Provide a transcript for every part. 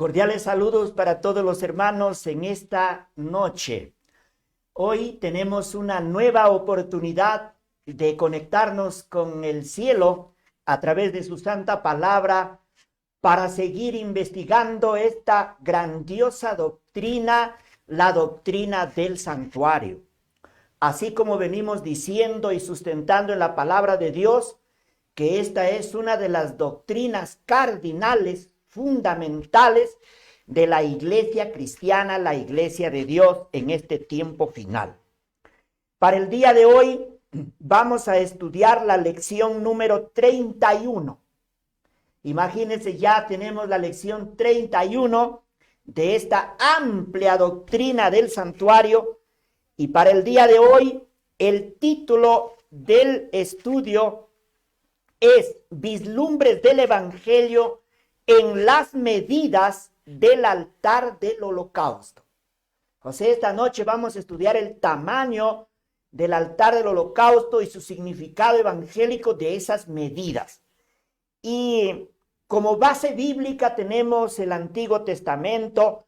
Cordiales saludos para todos los hermanos en esta noche. Hoy tenemos una nueva oportunidad de conectarnos con el cielo a través de su santa palabra para seguir investigando esta grandiosa doctrina, la doctrina del santuario. Así como venimos diciendo y sustentando en la palabra de Dios, que esta es una de las doctrinas cardinales, fundamentales de la iglesia cristiana, la iglesia de Dios en este tiempo final. Para el día de hoy vamos a estudiar la lección número 31. Imagínense, ya tenemos la lección 31 de esta amplia doctrina del santuario. Y para el día de hoy, el título del estudio es Vislumbres del Evangelio en las medidas del altar del holocausto. O sea, esta noche vamos a estudiar el tamaño del altar del holocausto y su significado evangélico de esas medidas. Y como base bíblica tenemos el Antiguo Testamento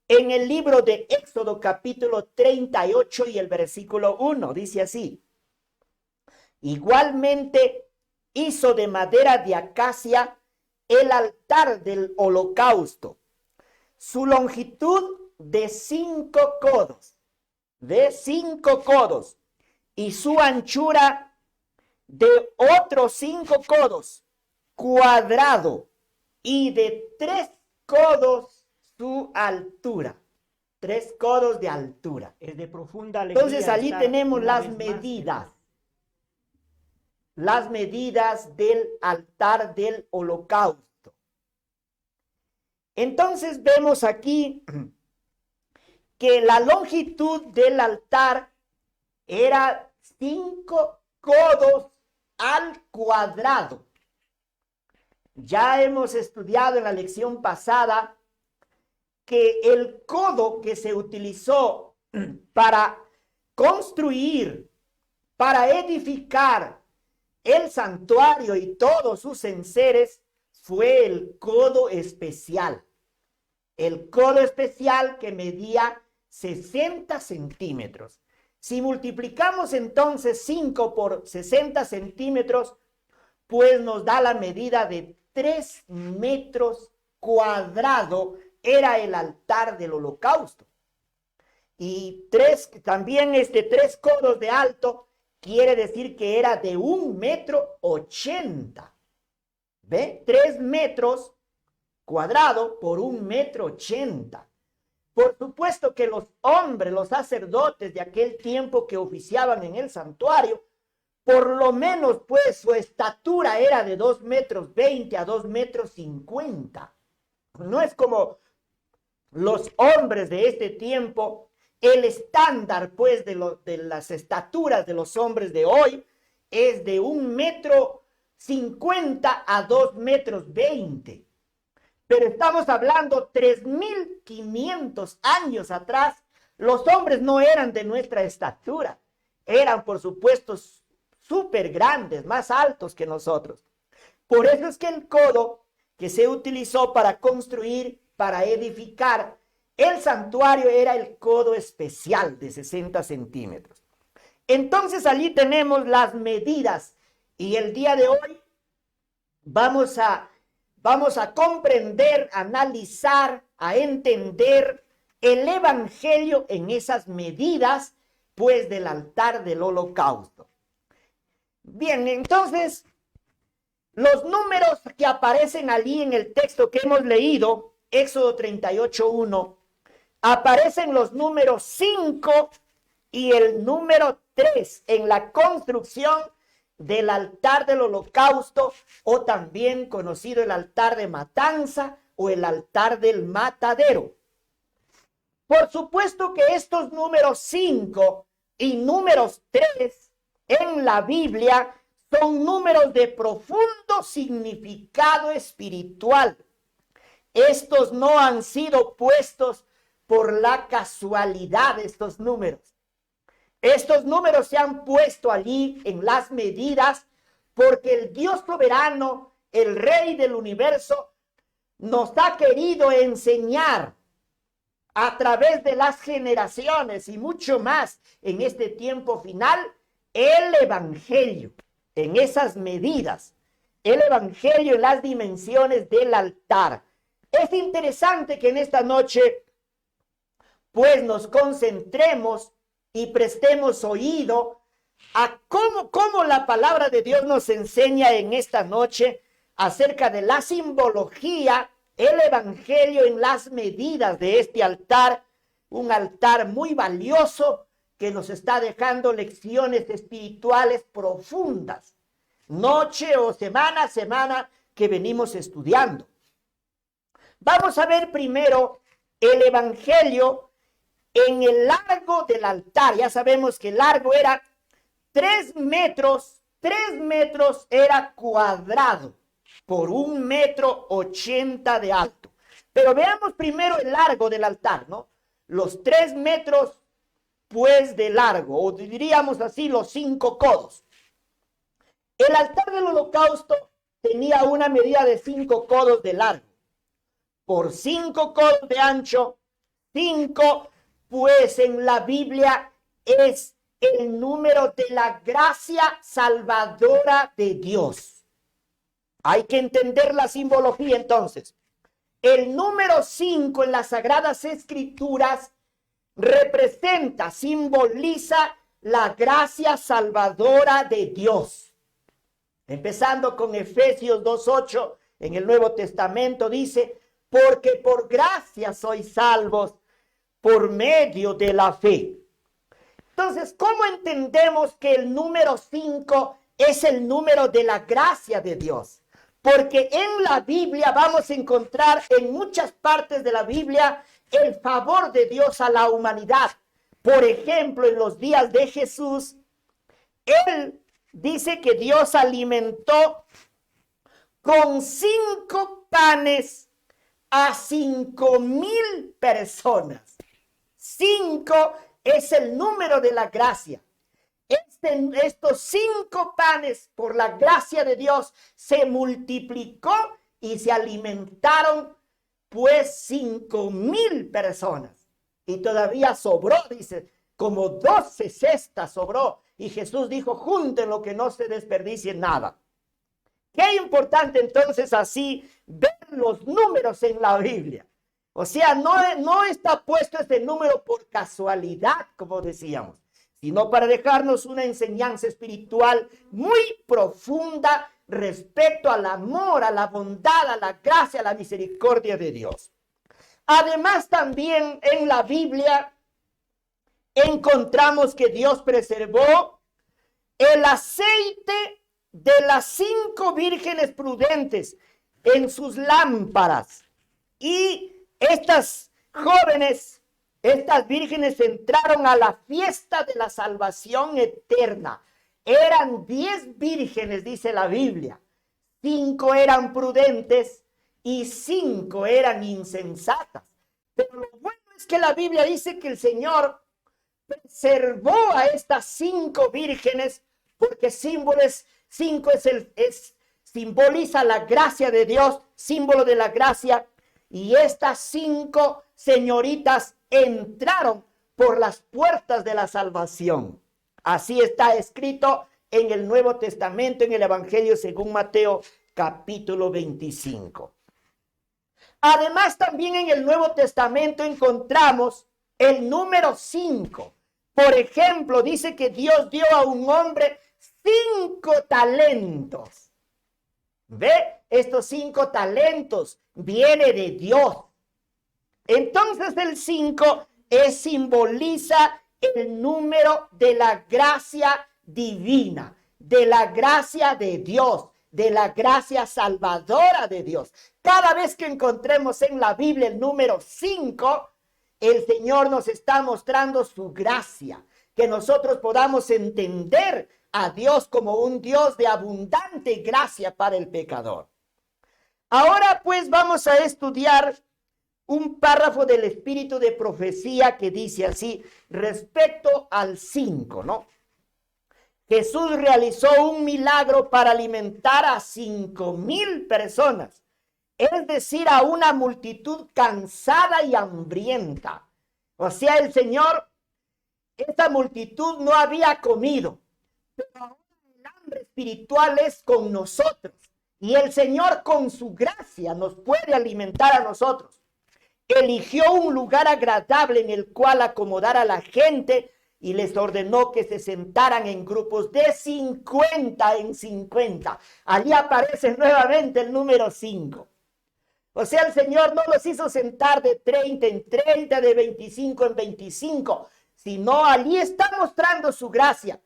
en el libro de Éxodo capítulo 38 y el versículo 1. Dice así: igualmente hizo de madera de acacia el altar del holocausto, su longitud de 5 codos, y su anchura de otros 5 codos, cuadrado, y de 3 codos su altura. 3 codos de altura. Es de profunda alegría. Entonces allí tenemos las medidas. Las medidas del altar del holocausto. Entonces vemos aquí que la longitud del altar era 5 codos al cuadrado. Ya hemos estudiado en la lección pasada que el codo que se utilizó para construir, para edificar el santuario y todos sus enseres fue el codo especial. El codo especial que medía 60 centímetros. Si multiplicamos entonces 5 por 60 centímetros, pues nos da la medida de 3 metros cuadrados. Era el altar del holocausto. Y también 3 codos de alto. Quiere decir que era de 1,80 m. ¿Ve? 3 metros cuadrados por 1,80 m. Por supuesto que los hombres, los sacerdotes de aquel tiempo que oficiaban en el santuario, por lo menos pues su estatura era de 2,20 m a 2,50 m. No es como los hombres de este tiempo. El estándar, pues, de las estaturas de los hombres de hoy es de 1,50 m a 2,20 m. Pero estamos hablando 3,500 años atrás. Los hombres no eran de nuestra estatura. Eran, por supuesto, súper grandes, más altos que nosotros. Por eso es que el codo que se utilizó para construir, para edificar el santuario, era el codo especial de 60 centímetros. Entonces allí tenemos las medidas, y el día de hoy vamos a comprender, analizar, a entender el evangelio en esas medidas, pues, del altar del holocausto. Bien, entonces los números que aparecen allí en el texto que hemos leído, Éxodo 38:1, aparecen los números 5 y el número 3 en la construcción del altar del holocausto, o también conocido el altar de matanza o el altar del matadero. Por supuesto que estos números 5 y números 3 en la Biblia son números de profundo significado espiritual. Estos no han sido puestos por la casualidad. Estos números se han puesto allí en las medidas porque el Dios soberano, el Rey del universo, nos ha querido enseñar a través de las generaciones y mucho más en este tiempo final, el evangelio en esas medidas, el evangelio en las dimensiones del altar. Es interesante que en esta noche pues nos concentremos y prestemos oído a cómo la palabra de Dios nos enseña en esta noche acerca de la simbología, el evangelio en las medidas de este altar, un altar muy valioso que nos está dejando lecciones espirituales profundas, noche o semana a semana que venimos estudiando. Vamos a ver primero el evangelio en el largo del altar. Ya sabemos que el largo era 3 metros, 3 metros era cuadrado por 1,80 m de alto. Pero veamos primero el largo del altar, ¿no? Los 3 metros, pues, de largo, o diríamos así, los 5 codos. El altar del holocausto tenía una medida de 5 codos de largo, por 5 codos de ancho, 5, pues en la Biblia es el número de la gracia salvadora de Dios. Hay que entender la simbología entonces. El número 5 en las Sagradas Escrituras representa, simboliza la gracia salvadora de Dios. Empezando con Efesios 2:8 en el Nuevo Testamento dice, porque por gracia sois salvos por medio de la fe. Entonces, ¿cómo entendemos que el número 5 es el número de la gracia de Dios? Porque en la Biblia vamos a encontrar en muchas partes de la Biblia el favor de Dios a la humanidad. Por ejemplo, en los días de Jesús, él dice que Dios alimentó con 5 panes a 5,000 personas. 5 es el número de la gracia. Estos 5 panes, por la gracia de Dios, se multiplicó y se alimentaron, pues, 5,000 personas. Y todavía sobró, dice, como 12 cestas sobró. Y Jesús dijo, junten lo que no se desperdicie nada. Qué importante entonces así ver los números en la Biblia. O sea, no está puesto este número por casualidad, como decíamos, sino para dejarnos una enseñanza espiritual muy profunda respecto al amor, a la bondad, a la gracia, a la misericordia de Dios. Además, también en la Biblia encontramos que Dios preservó el aceite de las 5 vírgenes prudentes en sus lámparas. Y estas jóvenes, estas vírgenes entraron a la fiesta de la salvación eterna. Eran 10 vírgenes, dice la Biblia. 5 eran prudentes y 5 eran insensatas. Pero lo bueno es que la Biblia dice que el Señor preservó a estas 5 vírgenes porque 5 simboliza la gracia de Dios, símbolo de la gracia. Y estas 5 señoritas entraron por las puertas de la salvación. Así está escrito en el Nuevo Testamento, en el Evangelio según Mateo, capítulo 25. Además, también en el Nuevo Testamento encontramos el número 5. Por ejemplo, dice que Dios dio a un hombre 5 talentos. ¿Ve? Estos 5 talentos viene de Dios. Entonces el 5 simboliza el número de la gracia divina, de la gracia de Dios, de la gracia salvadora de Dios. Cada vez que encontremos en la Biblia el número 5, el Señor nos está mostrando su gracia, que nosotros podamos entender a Dios como un Dios de abundante gracia para el pecador. Ahora pues vamos a estudiar un párrafo del espíritu de profecía que dice así, respecto al 5, ¿no? Jesús realizó un milagro para alimentar a 5,000 personas es decir, a una multitud cansada y hambrienta. O sea, el Señor, esta multitud no había comido, pero ahora el hambre espiritual es con nosotros. Y el Señor con su gracia nos puede alimentar a nosotros. Eligió un lugar agradable en el cual acomodar a la gente y les ordenó que se sentaran en grupos de 50 en 50. Allí aparece nuevamente el número 5. O sea, el Señor no los hizo sentar de 30 en 30, de 25 en 25, sino allí está mostrando su gracia.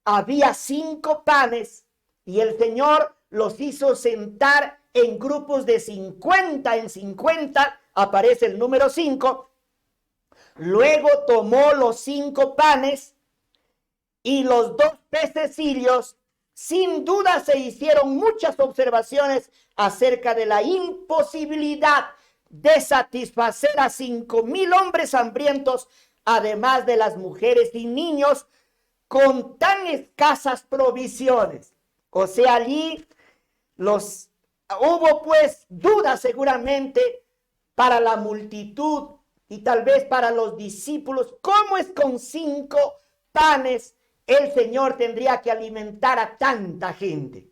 Había 5 panes y el Señor los hizo sentar en grupos de 50 en 50, aparece el número 5. Luego tomó los 5 panes y los 2 pececillos. Sin duda se hicieron muchas observaciones acerca de la imposibilidad de satisfacer a 5,000 hombres hambrientos, además de las mujeres y niños, con tan escasas provisiones. O sea, allí hubo pues dudas seguramente para la multitud y tal vez para los discípulos. ¿Cómo es con 5 panes el Señor tendría que alimentar a tanta gente?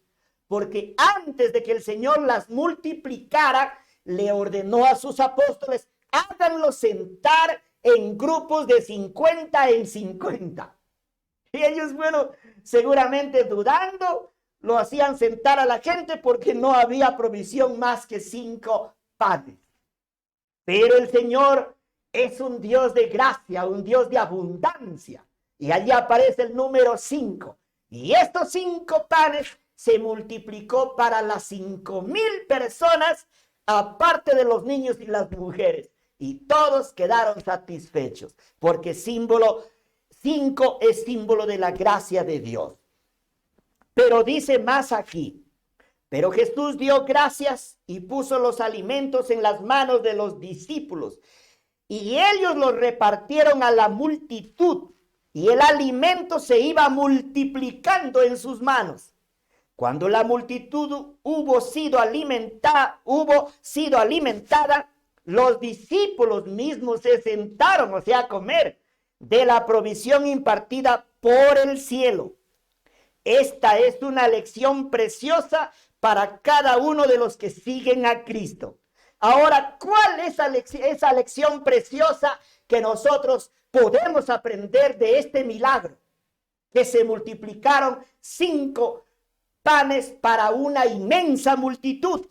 Porque antes de que el Señor las multiplicara, le ordenó a sus apóstoles: háganlos sentar en grupos de 50 en 50. Y ellos, bueno, seguramente dudando, lo hacían sentar a la gente porque no había provisión más que 5 panes. Pero el Señor es un Dios de gracia, un Dios de abundancia. Y allí aparece el número 5. Y estos 5 panes se multiplicó para las 5,000 personas, aparte de los niños y las mujeres. Y todos quedaron satisfechos, porque 5 es símbolo de la gracia de Dios. Pero dice más aquí: pero Jesús dio gracias y puso los alimentos en las manos de los discípulos, y ellos los repartieron a la multitud, y el alimento se iba multiplicando en sus manos. Cuando la multitud hubo sido alimentada, los discípulos mismos se sentaron, o sea, a comer de la provisión impartida por el cielo. Esta es una lección preciosa para cada uno de los que siguen a Cristo. Ahora, ¿cuál es esa lección preciosa que nosotros podemos aprender de este milagro? Que se multiplicaron 5 panes para una inmensa multitud.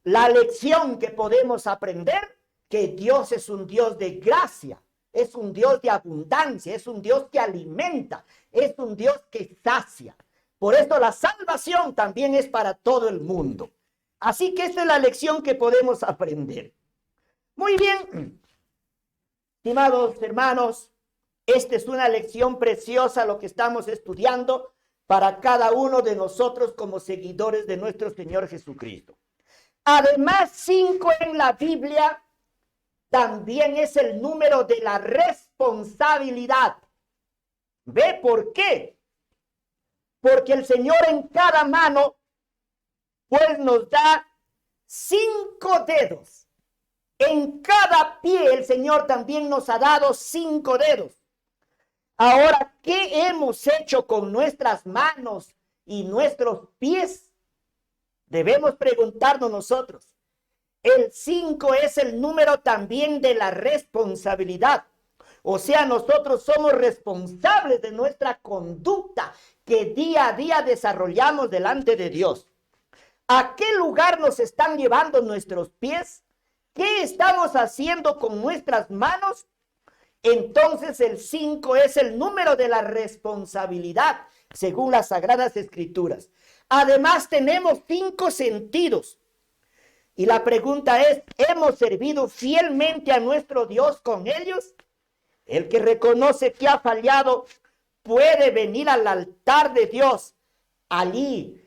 La lección que podemos aprender: que Dios es un Dios de gracia, es un Dios de abundancia, es un Dios que alimenta, es un Dios que sacia. Por esto la salvación también es para todo el mundo. Así que esta es la lección que podemos aprender. Muy bien, estimados hermanos, esta es una lección preciosa lo que estamos estudiando para cada uno de nosotros como seguidores de nuestro Señor Jesucristo. Además, 5 en la Biblia también es el número de la responsabilidad. ¿Ve por qué? Porque el Señor en cada mano pues nos da 5 dedos. En cada pie el Señor también nos ha dado 5 dedos. Ahora, ¿qué hemos hecho con nuestras manos y nuestros pies? Debemos preguntarnos nosotros. El 5 es el número también de la responsabilidad. O sea, nosotros somos responsables de nuestra conducta que día a día desarrollamos delante de Dios. ¿A qué lugar nos están llevando nuestros pies? ¿Qué estamos haciendo con nuestras manos? Entonces el 5 es el número de la responsabilidad, según las Sagradas Escrituras. Además tenemos 5 sentidos. Y la pregunta es: ¿hemos servido fielmente a nuestro Dios con ellos? El que reconoce que ha fallado puede venir al altar de Dios, allí,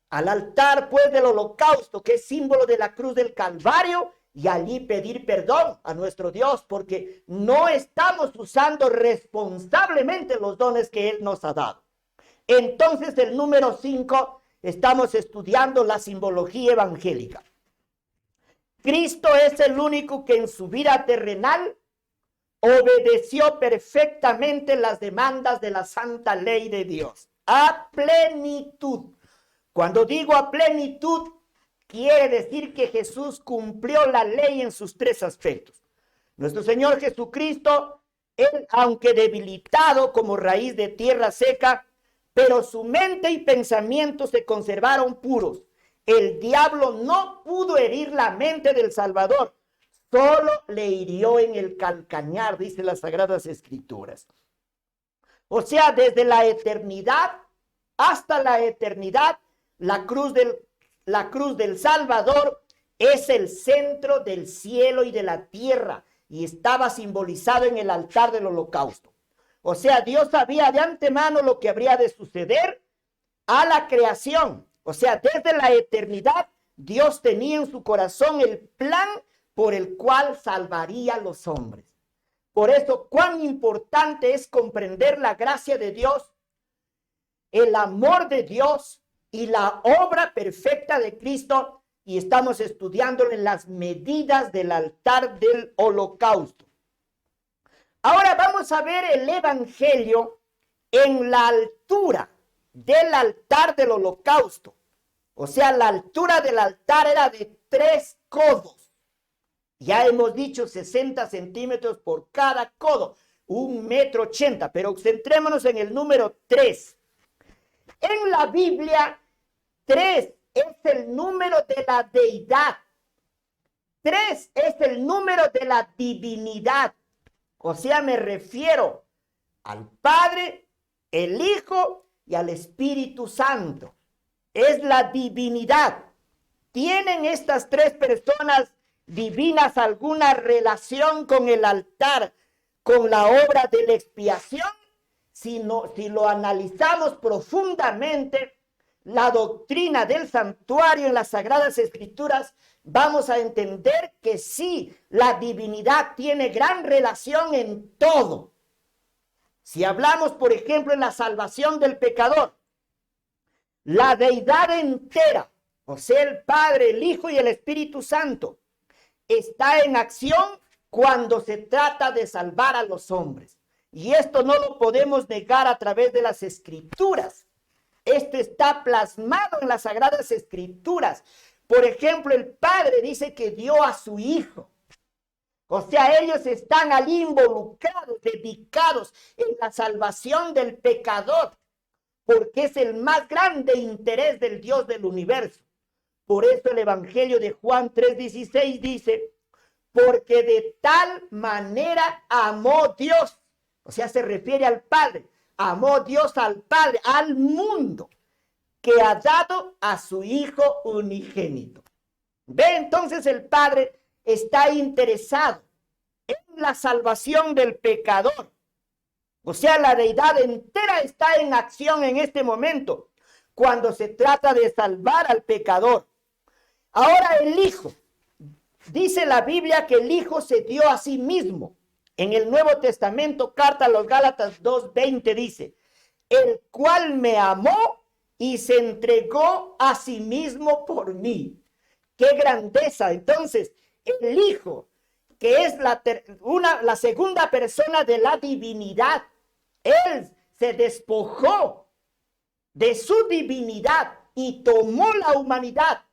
al altar pues del holocausto, que es símbolo de la cruz del Calvario, y allí pedir perdón a nuestro Dios, porque no estamos usando responsablemente los dones que Él nos ha dado. Entonces, el número 5, estamos estudiando la simbología evangélica. Cristo es el único que en su vida terrenal obedeció perfectamente las demandas de la santa ley de Dios. A plenitud. Cuando digo a plenitud, quiere decir que Jesús cumplió la ley en sus tres aspectos. Nuestro Señor Jesucristo, él, aunque debilitado como raíz de tierra seca, pero su mente y pensamiento se conservaron puros. El diablo no pudo herir la mente del Salvador, solo le hirió en el calcañar, dice las Sagradas Escrituras. O sea, desde la eternidad hasta la eternidad, la cruz del Salvador es el centro del cielo y de la tierra, y estaba simbolizado en el altar del holocausto. O sea, Dios sabía de antemano lo que habría de suceder a la creación. O sea, desde la eternidad, Dios tenía en su corazón el plan por el cual salvaría a los hombres. Por eso, cuán importante es comprender la gracia de Dios, el amor de Dios y la obra perfecta de Cristo, y estamos estudiándolo en las medidas del altar del holocausto. Ahora vamos a ver el evangelio en la altura del altar del holocausto. O sea, la altura del altar era de 3 codos. Ya hemos dicho 60 centímetros por cada codo, 1,80 m, pero centrémonos en el número 3. En la Biblia, 3 es el número de la deidad. 3 es el número de la divinidad. O sea, me refiero al Padre, el Hijo y al Espíritu Santo. Es la divinidad. ¿Tienen estas 3 personas divinas alguna relación con el altar, con la obra de la expiación? Si lo analizamos profundamente, la doctrina del santuario en las Sagradas Escrituras, vamos a entender que sí, la divinidad tiene gran relación en todo. Si hablamos, por ejemplo, en la salvación del pecador, la deidad entera, o sea, el Padre, el Hijo y el Espíritu Santo, está en acción cuando se trata de salvar a los hombres. Y esto no lo podemos negar a través de las Escrituras. Esto está plasmado en las Sagradas Escrituras. Por ejemplo, el Padre dice que dio a su Hijo. O sea, ellos están allí involucrados, dedicados en la salvación del pecador, porque es el más grande interés del Dios del universo. Por eso el Evangelio de Juan 3:16 dice, porque de tal manera amó Dios. O sea, se refiere al Padre. Amó Dios al Padre, al mundo, que ha dado a su Hijo unigénito. Ve, entonces el Padre está interesado en la salvación del pecador. O sea, la deidad entera está en acción en este momento, cuando se trata de salvar al pecador. Ahora el Hijo, dice la Biblia que el Hijo se dio a sí mismo. En el Nuevo Testamento, carta a los Gálatas 2:20 dice, el cual me amó y se entregó a sí mismo por mí. ¡Qué grandeza! Entonces, el Hijo, que es la segunda persona de la divinidad, él se despojó de su divinidad y tomó la humanidad.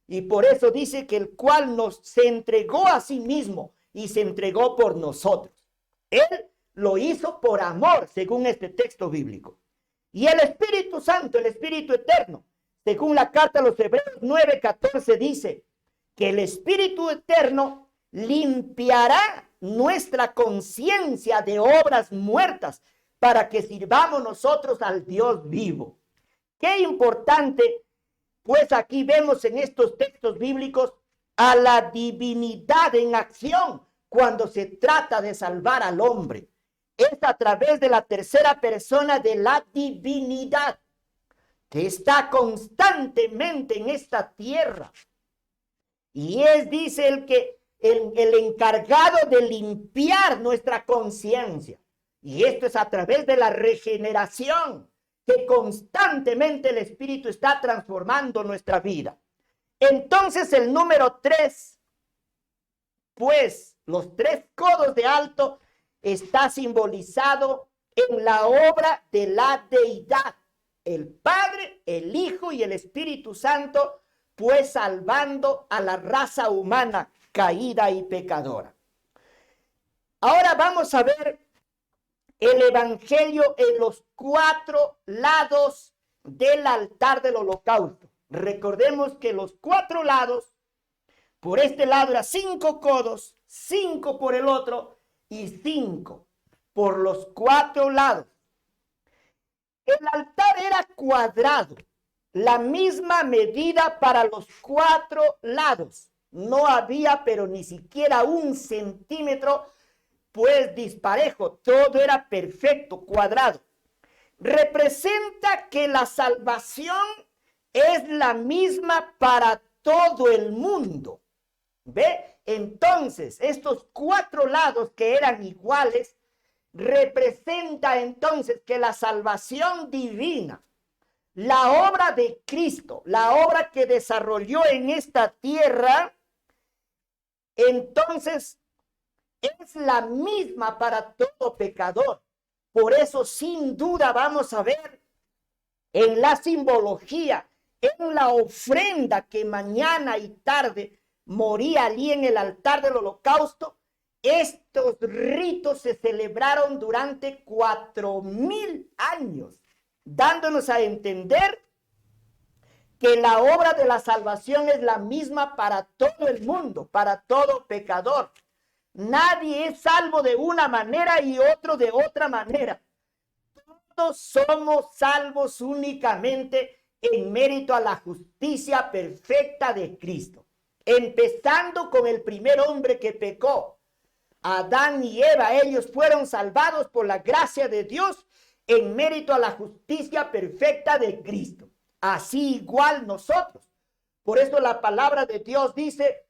Y por eso dice que el cual se entregó a sí mismo y se entregó por nosotros. Él lo hizo por amor, según este texto bíblico. Y el Espíritu Santo, el Espíritu Eterno, según la carta a los Hebreos 9:14 dice que el Espíritu Eterno limpiará nuestra conciencia de obras muertas para que sirvamos nosotros al Dios vivo. Qué importante, pues aquí vemos en estos textos bíblicos a la divinidad en acción cuando se trata de salvar al hombre. Es a través de la tercera persona de la divinidad que está constantemente en esta tierra. Y es, dice el encargado de limpiar nuestra conciencia. Y esto es a través de la regeneración, que constantemente el Espíritu está transformando nuestra vida. Entonces el número 3 pues los 3 codos de alto está simbolizado en la obra de la deidad, el Padre, el Hijo y el Espíritu Santo, pues salvando a la raza humana caída y pecadora. Ahora vamos a ver el evangelio en los 4 lados del altar del holocausto. Recordemos que los 4 lados, por este lado era 5 codos, 5 por el otro y 5 por los 4 lados. El altar era cuadrado, la misma medida para los 4 lados. No había, pero ni siquiera 1 centímetro, pues disparejo, todo era perfecto, cuadrado. Representa que la salvación es la misma para todo el mundo. ¿Ve? Entonces, estos 4 lados que eran iguales, representa entonces que la salvación divina, la obra de Cristo, la obra que desarrolló en esta tierra, entonces es la misma para todo pecador. Por eso, sin duda, vamos a ver en la simbología, en la ofrenda que mañana y tarde moría allí en el altar del holocausto. Estos ritos se celebraron durante 4000 años, dándonos a entender que la obra de la salvación es la misma para todo el mundo, para todo pecador. Nadie es salvo de una manera y otro de otra manera. Todos somos salvos únicamente en mérito a la justicia perfecta de Cristo. Empezando con el primer hombre que pecó, Adán y Eva, ellos fueron salvados por la gracia de Dios en mérito a la justicia perfecta de Cristo. Así igual nosotros. Por eso la palabra de Dios dice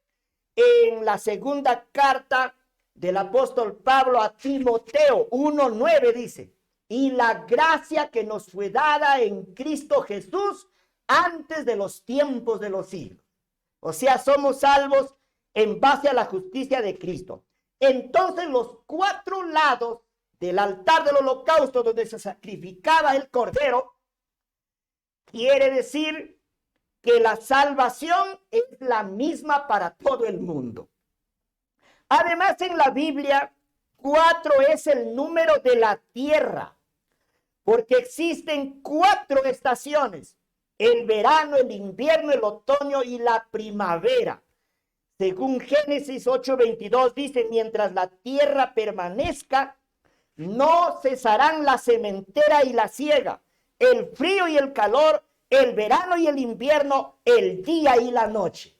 en la segunda carta del apóstol Pablo a Timoteo 1:9 dice: y la gracia que nos fue dada en Cristo Jesús antes de los tiempos de los siglos. O sea, somos salvos en base a la justicia de Cristo. Entonces los 4 lados del altar del holocausto donde se sacrificaba el cordero, quiere decir que la salvación es la misma para todo el mundo. Además, en la Biblia, 4 es el número de la tierra, porque existen 4 estaciones: el verano, el invierno, el otoño y la primavera. Según Génesis 8:22 dice: mientras la tierra permanezca, no cesarán la sementera y la siega, el frío y el calor, el verano y el invierno, el día y la noche.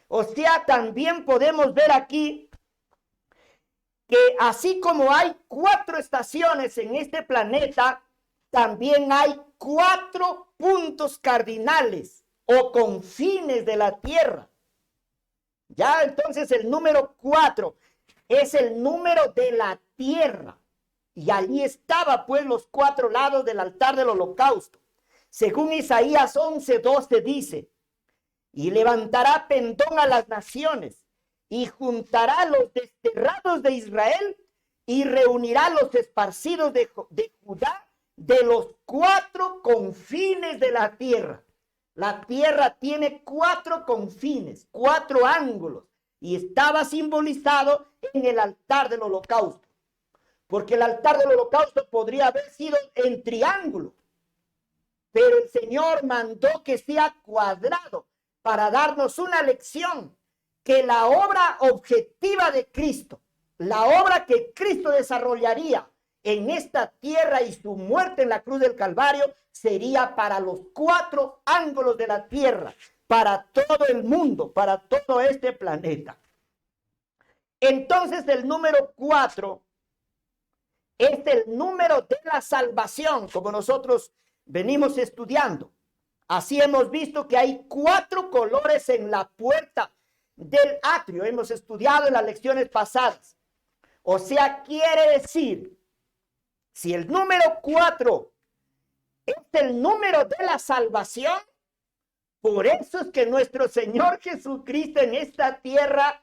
O sea, también podemos ver aquí que así como hay 4 estaciones en este planeta, también hay 4 puntos cardinales o confines de la tierra. Ya entonces el número 4 es el número de la tierra. Y allí estaba pues los 4 lados del altar del holocausto. Según Isaías 11:12 dice: y levantará pendón a las naciones, y juntará a los desterrados de Israel, y reunirá a los esparcidos de Judá de los 4 confines de la tierra. La tierra tiene 4 confines, 4 ángulos, y estaba simbolizado en el altar del holocausto. Porque el altar del holocausto podría haber sido en triángulo, pero el Señor mandó que sea cuadrado para darnos una lección, que la obra objetiva de Cristo, la obra que Cristo desarrollaría en esta tierra y su muerte en la cruz del Calvario, sería para los 4 ángulos de la tierra, para todo el mundo, para todo este planeta. Entonces el número 4 es el número de la salvación, como nosotros venimos estudiando. Así hemos visto que hay 4 colores en la puerta del atrio. Hemos estudiado en las lecciones pasadas. O sea, quiere decir, si el número 4 es el número de la salvación, por eso es que nuestro Señor Jesucristo en esta tierra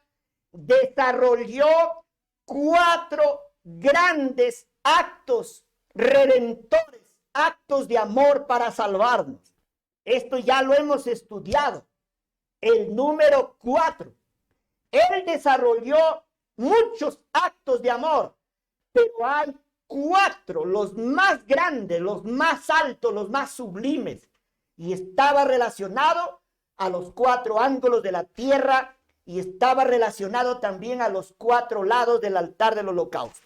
desarrolló 4 grandes actos redentores, actos de amor para salvarnos. Esto ya lo hemos estudiado. El número 4. Él desarrolló muchos actos de amor, pero hay 4, los más grandes, los más altos, los más sublimes. Y estaba relacionado a los 4 ángulos de la tierra y estaba relacionado también a los 4 lados del altar del holocausto.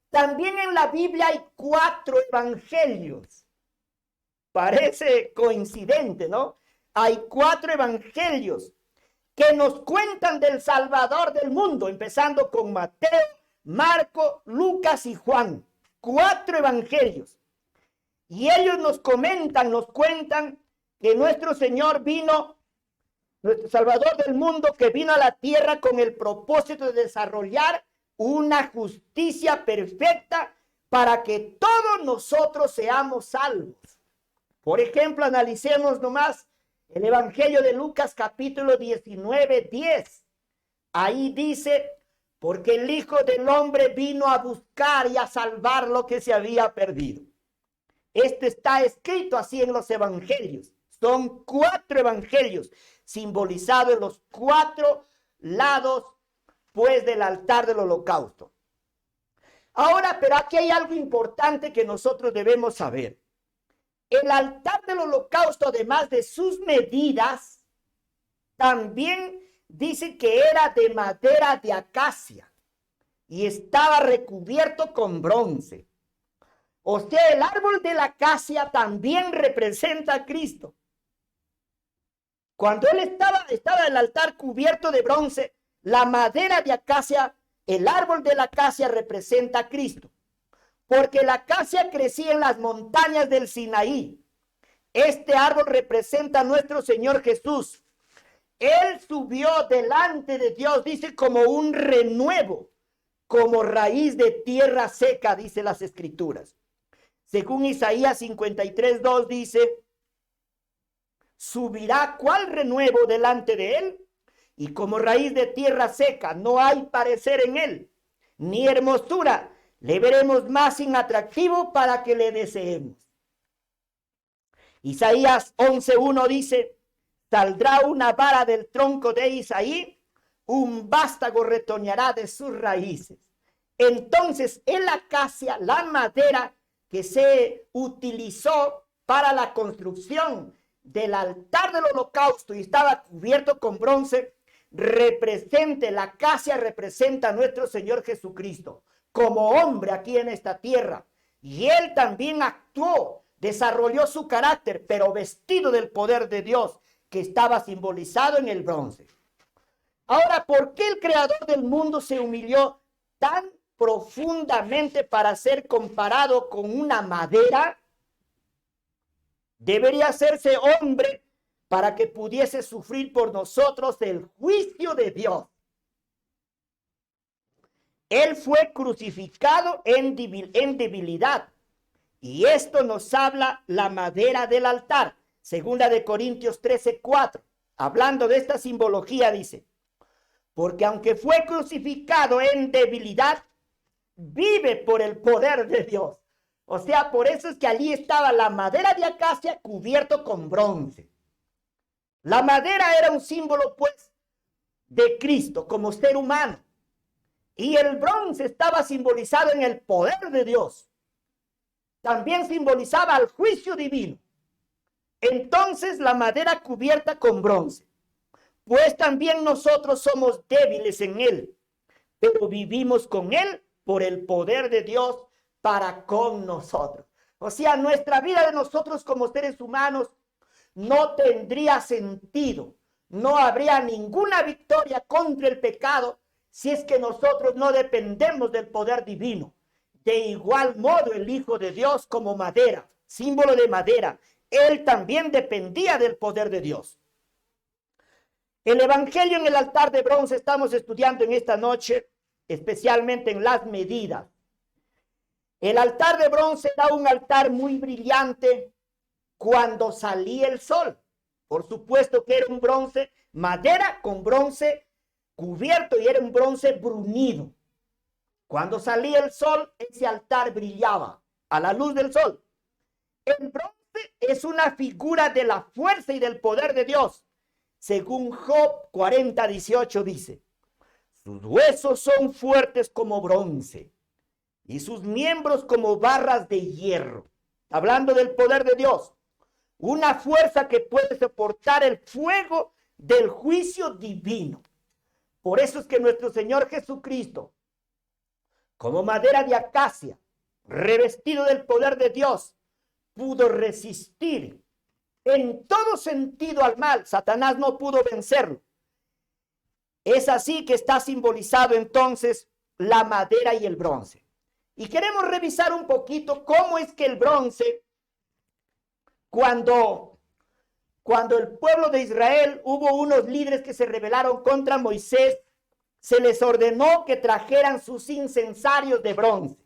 También en la Biblia hay 4 evangelios. Parece coincidente, ¿no? Hay 4 evangelios que nos cuentan del Salvador del mundo, empezando con Mateo, Marco, Lucas y Juan. 4 evangelios. Y ellos nos comentan, nos cuentan que nuestro Señor vino, nuestro Salvador del mundo, que vino a la tierra con el propósito de desarrollar una justicia perfecta para que todos nosotros seamos salvos. Por ejemplo, analicemos nomás el Evangelio de Lucas capítulo 19, 10. Ahí dice, porque el Hijo del Hombre vino a buscar y a salvar lo que se había perdido. Esto está escrito así en los evangelios. Son 4 evangelios simbolizados en los 4 lados, pues, del altar del holocausto. Ahora, pero aquí hay algo importante que nosotros debemos saber. El altar del holocausto, además de sus medidas, también dice que era de madera de acacia y estaba recubierto con bronce. O sea, el árbol de la acacia también representa a Cristo. Cuando él estaba el altar cubierto de bronce, la madera de acacia, el árbol de la acacia representa a Cristo. Porque la acacia crecía en las montañas del Sinaí. Este árbol representa a nuestro Señor Jesús. Él subió delante de Dios, dice, como un renuevo, como raíz de tierra seca, dice las Escrituras. Según Isaías 53, 2 dice, subirá cuál renuevo delante de él, y como raíz de tierra seca, no hay parecer en él, ni hermosura, le veremos más inatractivo para que le deseemos. Isaías 11:1 dice, saldrá una vara del tronco de Isaí, un vástago retoñará de sus raíces. Entonces, en la acacia, la madera que se utilizó para la construcción del altar del holocausto y estaba cubierto con bronce, la acacia representa a nuestro Señor Jesucristo como hombre aquí en esta tierra. Y él también actuó, desarrolló su carácter, pero vestido del poder de Dios que estaba simbolizado en el bronce. Ahora, ¿por qué el creador del mundo se humilló tan profundamente para ser comparado con una madera? Debería hacerse hombre para que pudiese sufrir por nosotros el juicio de Dios. Él fue crucificado en debilidad. Y esto nos habla la madera del altar. Segunda de Corintios 13:4. Hablando de esta simbología dice, porque aunque fue crucificado en debilidad, vive por el poder de Dios. O sea, por eso es que allí estaba la madera de acacia cubierto con bronce. La madera era un símbolo, pues, de Cristo como ser humano. Y el bronce estaba simbolizado en el poder de Dios. También simbolizaba el juicio divino. Entonces, la madera cubierta con bronce. Pues también nosotros somos débiles en él, pero vivimos con él por el poder de Dios para con nosotros. O sea, nuestra vida de nosotros como seres humanos no tendría sentido. No habría ninguna victoria contra el pecado si es que nosotros no dependemos del poder divino. De igual modo, el Hijo de Dios como madera, símbolo de madera, él también dependía del poder de Dios. El evangelio en el altar de bronce estamos estudiando en esta noche, especialmente en las medidas. El altar de bronce era un altar muy brillante cuando salía el sol. Por supuesto que era un bronce, madera con bronce cubierto y era un bronce bruñido. Cuando salía el sol, ese altar brillaba a la luz del sol. El bronce es una figura de la fuerza y del poder de Dios. Según Job 40:18 dice, sus huesos son fuertes como bronce y sus miembros como barras de hierro. Hablando del poder de Dios, una fuerza que puede soportar el fuego del juicio divino. Por eso es que nuestro Señor Jesucristo, como madera de acacia, revestido del poder de Dios, pudo resistir en todo sentido al mal. Satanás no pudo vencerlo. Es así que está simbolizado entonces la madera y el bronce. Y queremos revisar un poquito cómo es que el bronce, cuando el pueblo de Israel, hubo unos líderes que se rebelaron contra Moisés, se les ordenó que trajeran sus incensarios de bronce,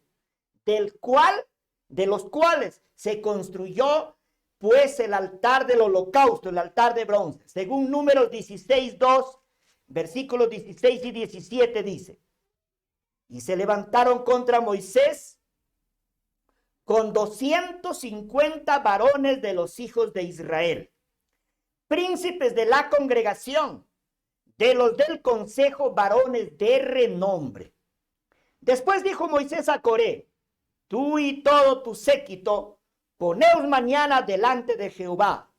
de los cuales se construyó pues el altar del holocausto, el altar de bronce. Según Números 16:2, versículos 16 y 17 dice, y se levantaron contra Moisés con 250 varones de los hijos de Israel, príncipes de la congregación, de los del consejo, varones de renombre. Después dijo Moisés a Coré, tú y todo tu séquito, poneos mañana delante de Jehová,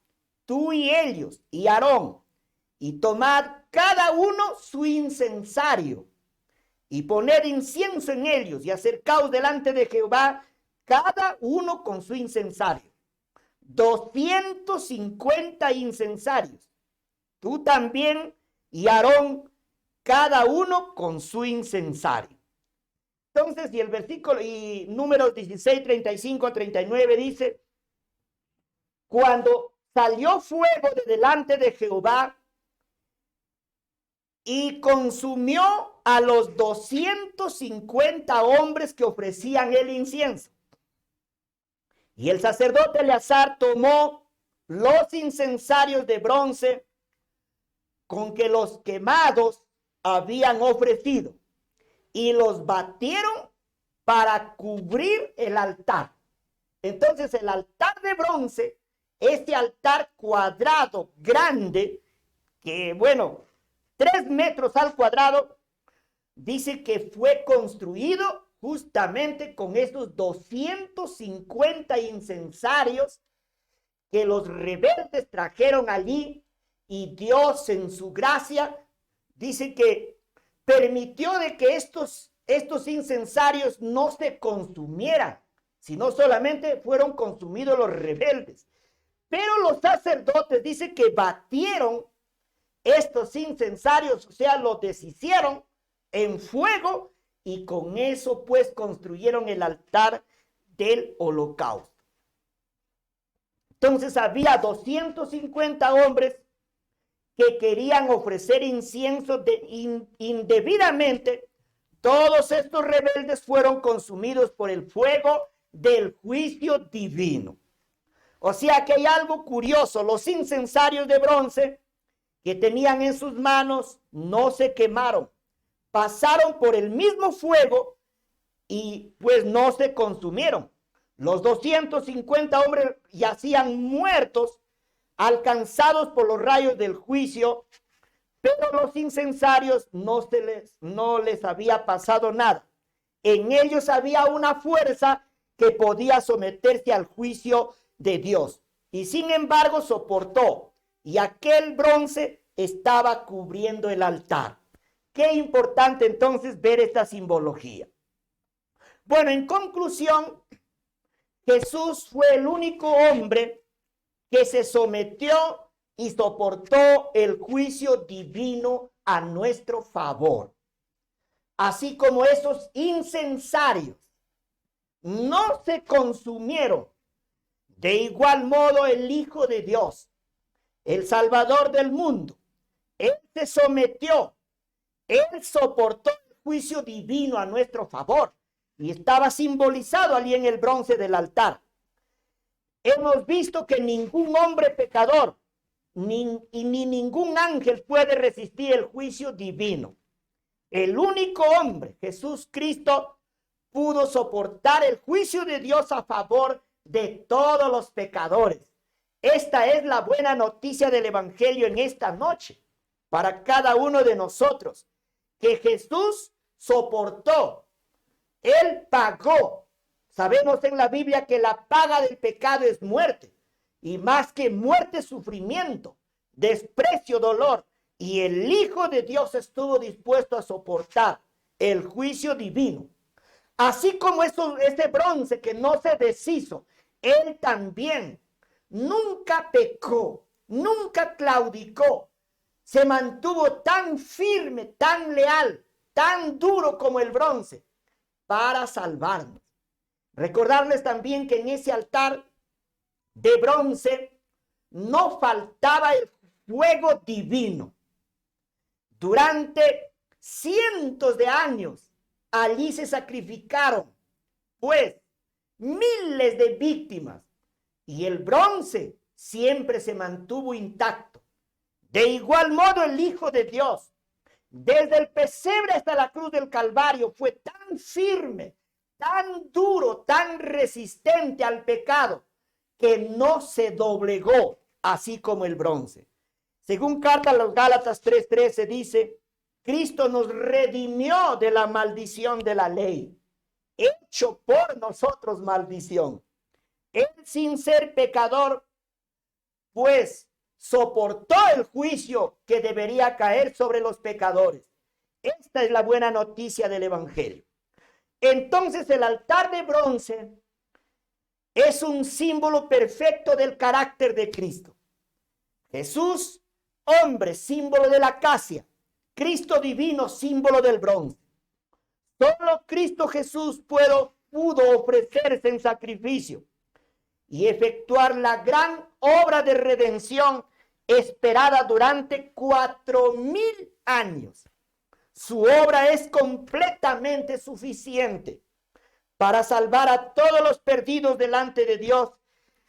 tú y ellos y Aarón, y tomad cada uno su incensario, y poned incienso en ellos, y acercaos delante de Jehová, cada uno con su incensario. 250 incensarios. Tú también y Aarón, cada uno con su incensario. Entonces, y el versículo, y Números 16, 35 a 39 dice, cuando salió fuego de delante de Jehová y consumió a los 250 hombres que ofrecían el incienso. Y el sacerdote Eleazar tomó los incensarios de bronce con que los quemados habían ofrecido y los batieron para cubrir el altar. Entonces el altar de bronce, este altar cuadrado grande, que bueno, 3 metros al cuadrado, dice que fue construido justamente con esos 250 incensarios que los rebeldes trajeron allí, y Dios en su gracia dice que permitió de que estos incensarios no se consumieran, sino solamente fueron consumidos los rebeldes. Pero los sacerdotes dice que batieron estos incensarios, o sea, los deshicieron en fuego, y con eso pues construyeron el altar del holocausto. Entonces había 250 hombres que querían ofrecer incienso indebidamente. Todos estos rebeldes fueron consumidos por el fuego del juicio divino. O sea que hay algo curioso: los incensarios de bronce que tenían en sus manos no se quemaron, pasaron por el mismo fuego y pues no se consumieron. Los 250 hombres yacían muertos, alcanzados por los rayos del juicio, pero los incensarios no les había pasado nada. En ellos había una fuerza que podía someterse al juicio de Dios, y sin embargo soportó, y aquel bronce estaba cubriendo el altar. Qué importante entonces ver esta simbología. Bueno, en conclusión, Jesús fue el único hombre que se sometió y soportó el juicio divino a nuestro favor. Así como esos incensarios no se consumieron, de igual modo el Hijo de Dios, el Salvador del mundo, él se sometió, él soportó el juicio divino a nuestro favor, y estaba simbolizado allí en el bronce del altar. Hemos visto que ningún hombre pecador ni ningún ángel puede resistir el juicio divino. El único hombre, Jesús Cristo, pudo soportar el juicio de Dios a favor de todos los pecadores. Esta es la buena noticia del Evangelio en esta noche para cada uno de nosotros, que Jesús soportó, Él pagó. Sabemos en la Biblia que la paga del pecado es muerte, y más que muerte, sufrimiento, desprecio, dolor. Y el Hijo de Dios estuvo dispuesto a soportar el juicio divino. Así como ese bronce que no se deshizo, Él también nunca pecó, nunca claudicó. Se mantuvo tan firme, tan leal, tan duro como el bronce para salvarnos. Recordarles también que en ese altar de bronce no faltaba el fuego divino. Durante cientos de años allí se sacrificaron, pues, miles de víctimas, y el bronce siempre se mantuvo intacto. De igual modo, el Hijo de Dios, desde el pesebre hasta la cruz del Calvario, fue tan firme, tan duro, tan resistente al pecado, que no se doblegó, así como el bronce. Según carta a los Gálatas 3:13 dice: Cristo nos redimió de la maldición de la ley, hecho por nosotros maldición. Él, sin ser pecador, pues soportó el juicio que debería caer sobre los pecadores. Esta es la buena noticia del Evangelio. Entonces, el altar de bronce es un símbolo perfecto del carácter de Cristo. Jesús, hombre, símbolo de la acacia. Cristo divino, símbolo del bronce. Solo Cristo Jesús pudo ofrecerse en sacrificio y efectuar la gran obra de redención esperada durante 4000 años. Su obra es completamente suficiente para salvar a todos los perdidos delante de Dios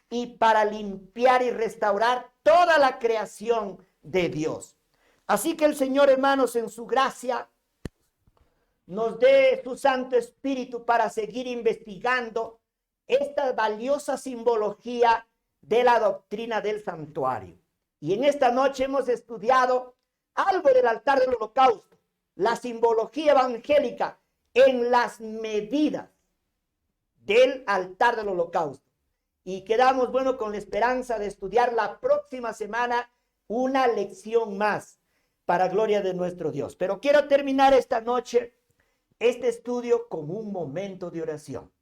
y para limpiar y restaurar toda la creación de Dios. Así que el Señor, hermanos, en su gracia, nos dé su Santo Espíritu para seguir investigando esta valiosa simbología de la doctrina del santuario. Y en esta noche hemos estudiado algo del altar del holocausto, la simbología evangélica en las medidas del altar del holocausto. Y quedamos, bueno, con la esperanza de estudiar la próxima semana una lección más para gloria de nuestro Dios. Pero quiero terminar esta noche este estudio con un momento de oración.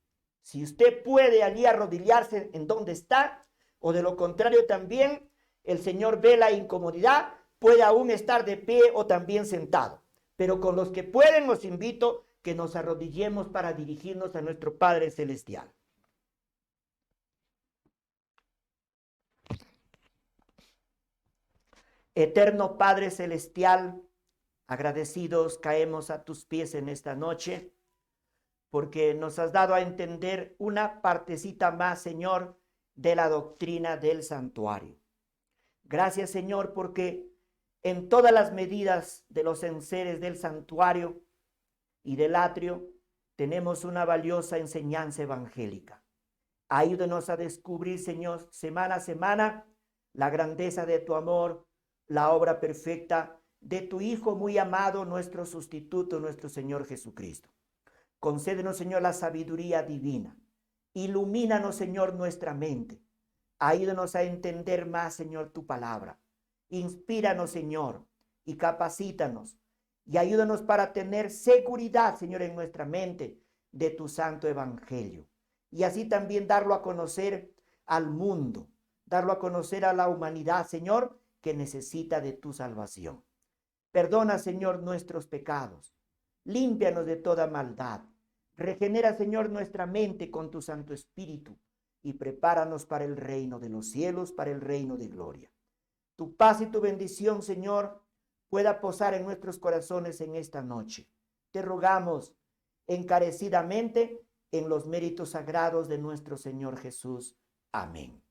Si usted puede allí arrodillarse en donde está, o de lo contrario también, el Señor ve la incomodidad, puede aún estar de pie o también sentado. Pero con los que pueden, os invito que nos arrodillemos para dirigirnos a nuestro Padre Celestial. Eterno Padre Celestial, agradecidos caemos a tus pies en esta noche, porque nos has dado a entender una partecita más, Señor, de la doctrina del santuario. Gracias, Señor, porque en todas las medidas de los enseres del santuario y del atrio tenemos una valiosa enseñanza evangélica. Ayúdanos a descubrir, Señor, semana a semana, la grandeza de tu amor, la obra perfecta de tu Hijo muy amado, nuestro sustituto, nuestro Señor Jesucristo. Concédenos, Señor, la sabiduría divina. Ilumínanos, Señor, nuestra mente. Ayúdanos a entender más, Señor, tu palabra. Inspíranos, Señor, y capacítanos. Y ayúdanos para tener seguridad, Señor, en nuestra mente de tu santo evangelio. Y así también darlo a conocer al mundo, darlo a conocer a la humanidad, Señor, que necesita de tu salvación. Perdona, Señor, nuestros pecados. Límpianos de toda maldad. Regenera, Señor, nuestra mente con tu Santo Espíritu y prepáranos para el reino de los cielos, para el reino de gloria. Tu paz y tu bendición, Señor, pueda posar en nuestros corazones en esta noche. Te rogamos encarecidamente en los méritos sagrados de nuestro Señor Jesús. Amén.